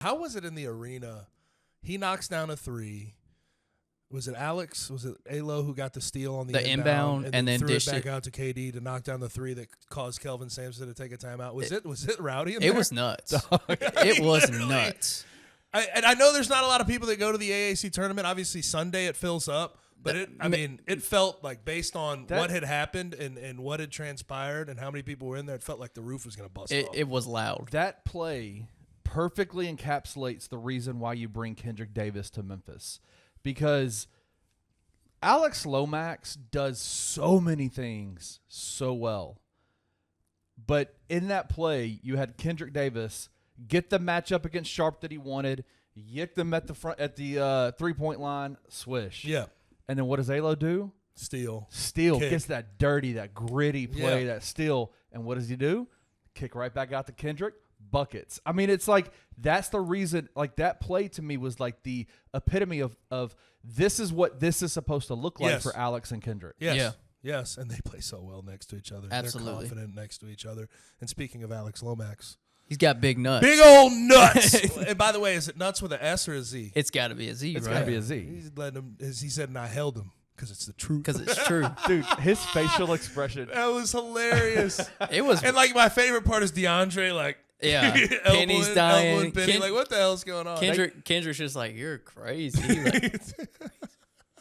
How was it in the arena? He knocks down a three. Was it Alex? Was it Alo who got the steal on the inbound and then threw it back out to KD to knock down the three that caused Kelvin Sampson to take a timeout? Was it rowdy in there? It was nuts. It was nuts. I know there's not a lot of people that go to the AAC tournament. Obviously, Sunday it fills up. But it felt like based on what had happened and what had transpired and how many people were in there, it felt like the roof was going to bust off. It was loud. That play perfectly encapsulates the reason why you bring Kendric Davis to Memphis. Because Alex Lomax does so many things so well. But in that play, you had Kendric Davis get the matchup against Sharp that he wanted, yick them at the front at the 3-point line, swish. Yeah. And then what does Alo do? Steal. Kick. Gets that dirty, that gritty play, that steal. And what does he do? Kick right back out to Kendric. Buckets. I mean, it's like that's the reason. Like that play to me was like the epitome of this is what this is supposed to look like for Alex and Kendric. Yes. Yeah. Yes, and they play so well next to each other. Absolutely. They're confident next to each other. And speaking of Alex Lomax, he's got big nuts. big old nuts. And by the way, is it nuts with an S or a Z? It's got to be a Z, It's right? got to be a Z. He's letting him, as he said, and I held him because it's the truth. Because it's true. Dude, his facial expression. That was hilarious. It was. And like my favorite part is DeAndre, like Yeah. Penny's dying. elbowing Penny, like what the hell's going on? Kendrick's just like, you're crazy. Like,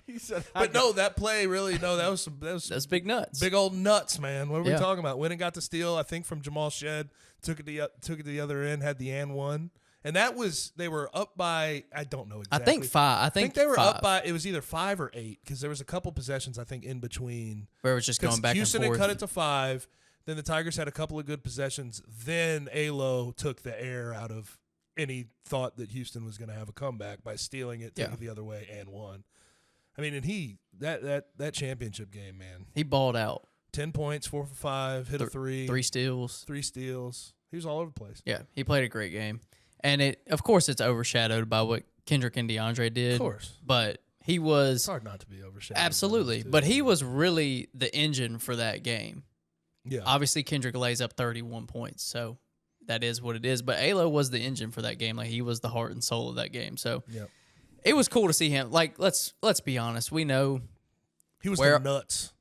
He said, but no, that play really that was that's big nuts. big old nuts, man. What are we Yeah. talking about? Went and got the steal, I think, from Jamal Shed. Took it to the other end, had the and one. And that was, they were up by, I don't know exactly. I think 5. I think they were 5. up by, it was either 5 or 8 because there was a couple possessions, I think, in between. Where it was just going back Houston and forth. had cut it to 5. Then the Tigers had a couple of good possessions. Then Alo took the air out of any thought that Houston was going to have a comeback by stealing it, taking it the other way, and won. I mean, and that championship game, man. He balled out. 10 points, 4 for 5, hit a 3. 3 steals. 3 steals. He was all over the place. Yeah, he played a great game. And of course, it's overshadowed by what Kendric and DeAndre did. Of course. But he was. It's hard not to be overshadowed. Absolutely. But he was really the engine for that game. Yeah. Obviously, Kendric lays up 31 points. So that is what it is. But Alo was the engine for that game. Like, he was the heart and soul of that game. So it was cool to see him. Like, let's be honest. We know. He was the nuts.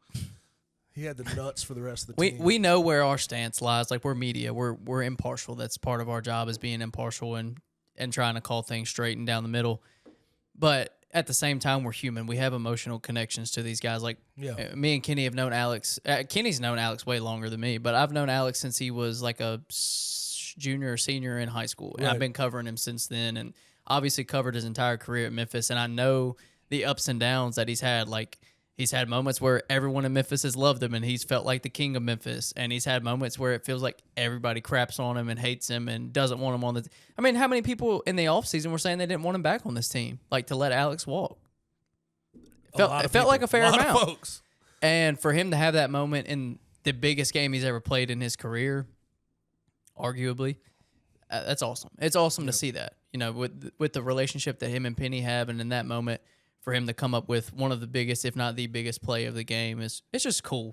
He had the nuts for the rest of the team. We know where our stance lies. Like, we're media. We're impartial. That's part of our job, is being impartial and trying to call things straight and down the middle. But at the same time, we're human. We have emotional connections to these guys. Like, me and Kenny have known Alex. Kenny's known Alex way longer than me, but I've known Alex since he was like a junior or senior in high school. And I've been covering him since then, and obviously covered his entire career at Memphis. And I know the ups and downs that he's had. Like, he's had moments where everyone in Memphis has loved him and he's felt like the king of Memphis. And he's had moments where it feels like everybody craps on him and hates him and doesn't want him on the team. I mean, how many people in the offseason were saying they didn't want him back on this team? Like, to let Alex walk. It felt like a fair amount. Of folks. And for him to have that moment in the biggest game he's ever played in his career, arguably, that's awesome. It's awesome to see that, you know, with the relationship that him and Penny have, and in that moment, for him to come up with one of the biggest, if not the biggest play of the game, it's just cool.